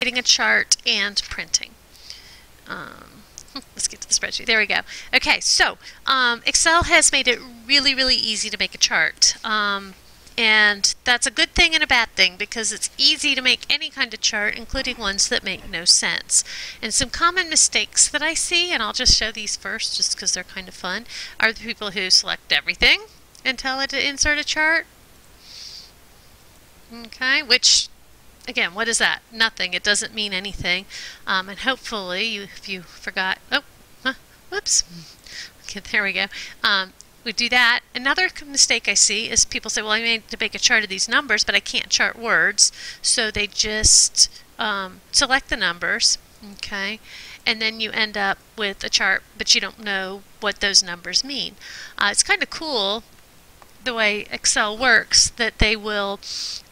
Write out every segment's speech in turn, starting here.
creating a chart and printing. Let's get to the spreadsheet. There we go. Okay, so Excel has made it really, really easy to make a chart. And that's a good thing and a bad thing because it's easy to make any kind of chart, including ones that make no sense. And some common mistakes that I see, and I'll just show these first just because they're kind of fun, are the people who select everything and tell it to insert a chart. Okay, which, again, what is that? Nothing. It doesn't mean anything. And hopefully, if you forgot, whoops. Okay, there we go. We do that. Another mistake I see is people say, well, I need to make a chart of these numbers, but I can't chart words. So they just select the numbers, okay, and then you end up with a chart, but you don't know what those numbers mean. It's kind of cool the way Excel works that they will,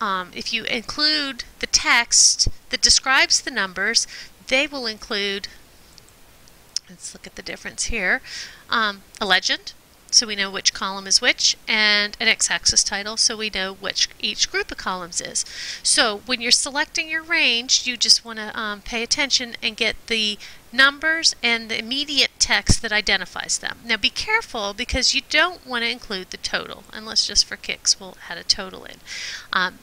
if you include the text that describes the numbers, they will include, let's look at the difference here, a legend, so we know which column is which, and an x-axis title, so we know which each group of columns is. So when you're selecting your range, you just want to pay attention and get the numbers and the immediate text that identifies them. Now be careful because you don't want to include the total, and let's just for kicks we'll add a total in.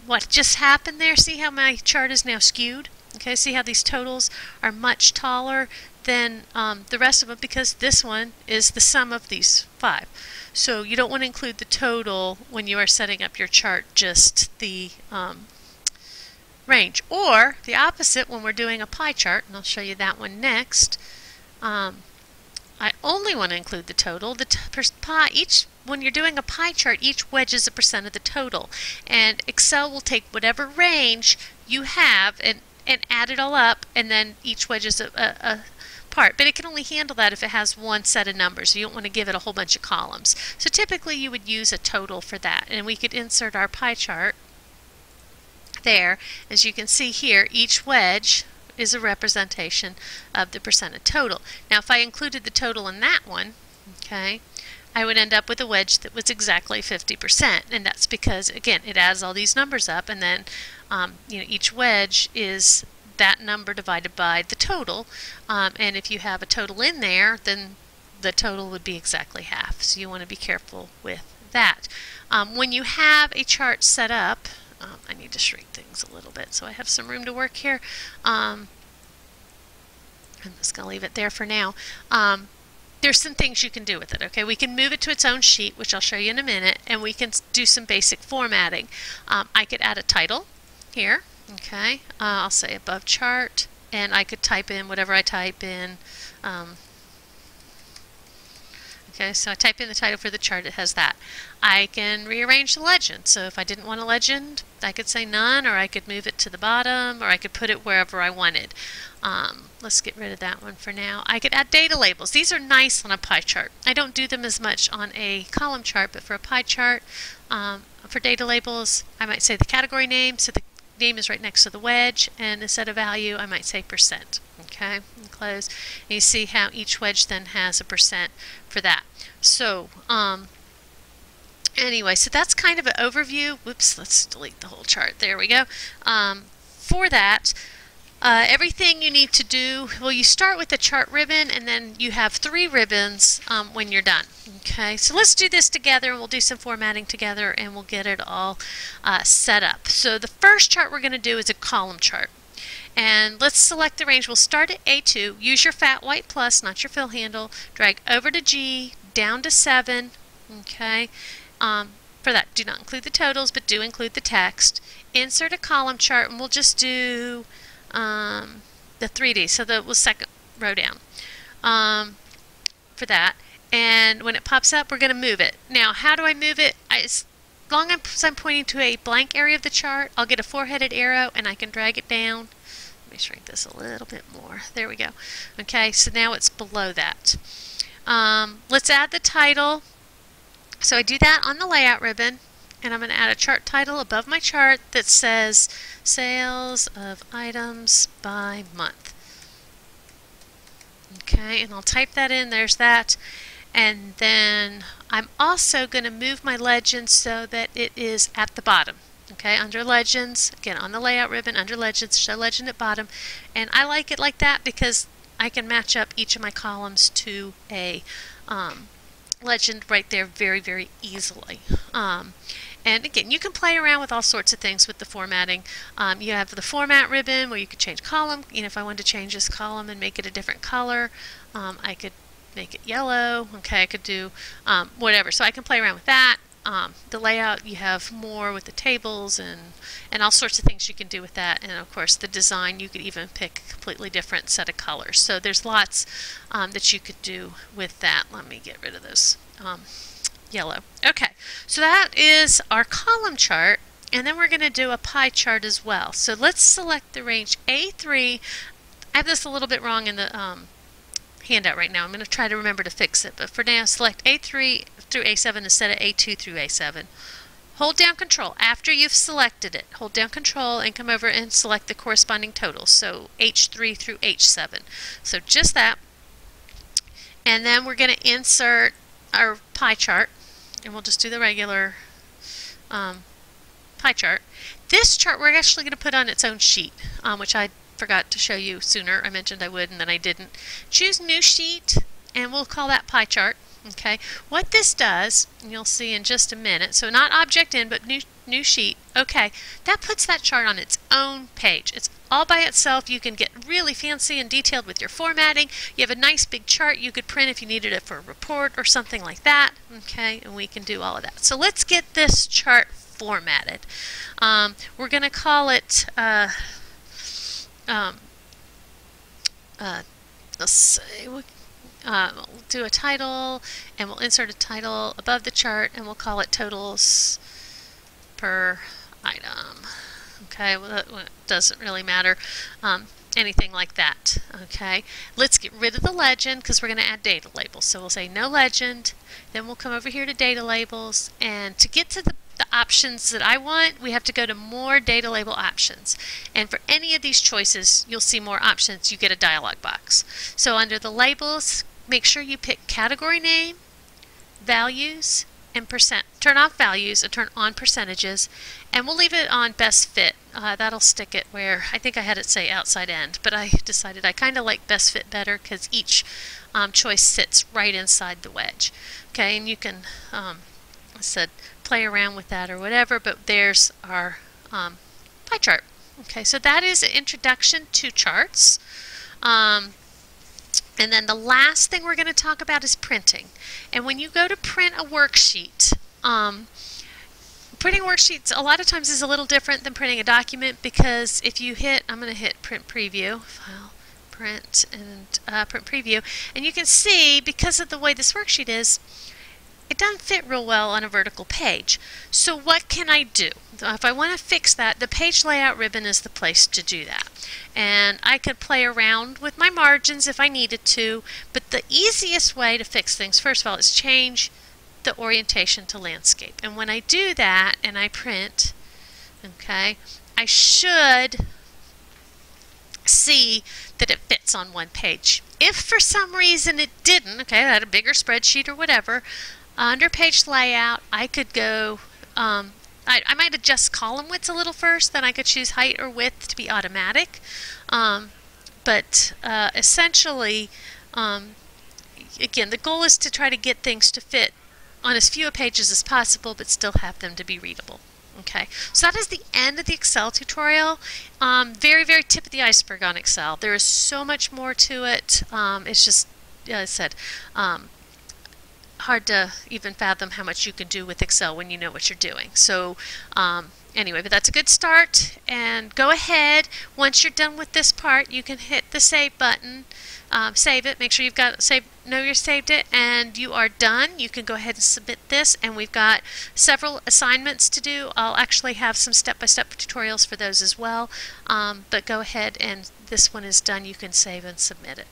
What just happened there, see how my chart is now skewed? Okay, see how these totals are much taller than the rest of them because this one is the sum of these 5. So you don't want to include the total when you are setting up your chart, just the range. Or the opposite when we're doing a pie chart, and I'll show you that one next. I only want to include the total. When you're doing a pie chart, each wedge is a percent of the total. And Excel will take whatever range you have and add it all up, and then each wedge is a part. But it can only handle that if it has one set of numbers. You don't want to give it a whole bunch of columns. So typically you would use a total for that. And we could insert our pie chart there. As you can see here, each wedge is a representation of the percent of total. Now if I included the total in that one, okay, I would end up with a wedge that was exactly 50%, and that's because, again, it adds all these numbers up, and then each wedge is that number divided by the total, and if you have a total in there, then the total would be exactly half, so you want to be careful with that. When you have a chart set up, I need to shrink things a little bit so I have some room to work here. I'm just going to leave it there for now. There's some things you can do with it, okay? We can move it to its own sheet, which I'll show you in a minute, and we can do some basic formatting. I could add a title here, okay? I'll say above chart, and I could type in whatever I type in. Okay, so I type in the title for the chart, it has that. I can rearrange the legend, so if I didn't want a legend, I could say none, or I could move it to the bottom, or I could put it wherever I wanted. Let's get rid of that one for now. I could add data labels. These are nice on a pie chart. I don't do them as much on a column chart, but for a pie chart, for data labels, I might say the category name, so the name is right next to the wedge, and instead of value, I might say percent. Okay, and close. And you see how each wedge then has a percent for that. So, anyway, so that's kind of an overview. Whoops, let's delete the whole chart. There we go. For that, everything you need to do, well, you start with the chart ribbon, and then you have 3 ribbons when you're done. Okay, so let's do this together, and we'll do some formatting together, and we'll get it all set up. So the first chart we're going to do is a column chart. And let's select the range. We'll start at A2. Use your fat white plus, not your fill handle. Drag over to G, down to 7. Okay. For that, do not include the totals, but do include the text. Insert a column chart, and we'll just do the 3D, so the second row down for that. And when it pops up, we're going to move it. Now, how do I move it? As long as I'm pointing to a blank area of the chart, I'll get a 4-headed arrow, and I can drag it down. Let me shrink this a little bit more. There we go. Okay, so now it's below that. Let's add the title. So I do that on the layout ribbon, and I'm going to add a chart title above my chart that says sales of items by month. Okay, and I'll type that in. There's that. And then I'm also going to move my legend so that it is at the bottom. Okay, under Legends, again on the layout ribbon, under Legends, show legend at bottom. And I like it like that because I can match up each of my columns to a legend right there very, very easily. And again, you can play around with all sorts of things with the formatting. You have the format ribbon where you could change column. You know, if I wanted to change this column and make it a different color, I could make it yellow. Okay, I could do whatever. So I can play around with that. The layout, you have more with the tables and all sorts of things you can do with that. And of course the design, you could even pick a completely different set of colors. So there's lots that you could do with that. Let me get rid of those yellow. Okay, so that is our column chart, and then we're going to do a pie chart as well. So let's select the range A3. I have this a little bit wrong in the handout right now. I'm going to try to remember to fix it, but for now select A3 through A7 instead of A2 through A7. Hold down Control after you've selected it. Hold down Control and come over and select the corresponding totals, so H3 through H7. So just that. And then we're going to insert our pie chart, and we'll just do the regular pie chart. This chart we're actually going to put on its own sheet, which I forgot to show you sooner. I mentioned I would and then I didn't. Choose New Sheet, and we'll call that pie chart. Okay, what this does, and you'll see in just a minute, so not object in, but new sheet. Okay, that puts that chart on its own page. It's all by itself. You can get really fancy and detailed with your formatting. You have a nice big chart you could print if you needed it for a report or something like that. Okay, and we can do all of that. So let's get this chart formatted. We're going to call it let's see, we'll do a title, and we'll insert a title above the chart, and we'll call it totals per item. Okay, well, that doesn't really matter, anything like that. Okay, let's get rid of the legend because we're going to add data labels. So we'll say no legend, then we'll come over here to data labels, and to get to the options that I want, we have to go to more data label options, and for any of these choices you'll see more options. You get a dialog box. So under the labels, make sure you pick category name, values, and percent. Turn off values and turn on percentages, and we'll leave it on best fit. That'll stick it where I think I had it say outside end, but I decided I kind of like best fit better because each choice sits right inside the wedge. Okay, and you can I said play around with that or whatever, but there's our pie chart. Okay, so that is an introduction to charts. And then the last thing we're going to talk about is printing. And when you go to print a worksheet, printing worksheets a lot of times is a little different than printing a document, because if you hit, I'm going to hit print preview, file, print, and print preview, and you can see because of the way this worksheet is, it doesn't fit real well on a vertical page. So what can I do? If I want to fix that, the page layout ribbon is the place to do that. And I could play around with my margins if I needed to, but the easiest way to fix things, first of all, is change the orientation to landscape. And when I do that and I print, okay, I should see that it fits on one page. If for some reason it didn't, okay, I had a bigger spreadsheet or whatever, under page layout, I could go, I might adjust column widths a little first, then I could choose height or width to be automatic. But essentially, again, the goal is to try to get things to fit on as few pages as possible, but still have them to be readable. Okay, so that is the end of the Excel tutorial. Very, very tip of the iceberg on Excel. There is so much more to it. It's just, as I said, hard to even fathom how much you can do with Excel when you know what you're doing. So anyway, but that's a good start, and go ahead, once you're done with this part, you can hit the save button, save it, make sure you've got know you saved it, and you are done. You can go ahead and submit this, and we've got several assignments to do. I'll actually have some step-by-step tutorials for those as well, but go ahead, and this one is done. You can save and submit it.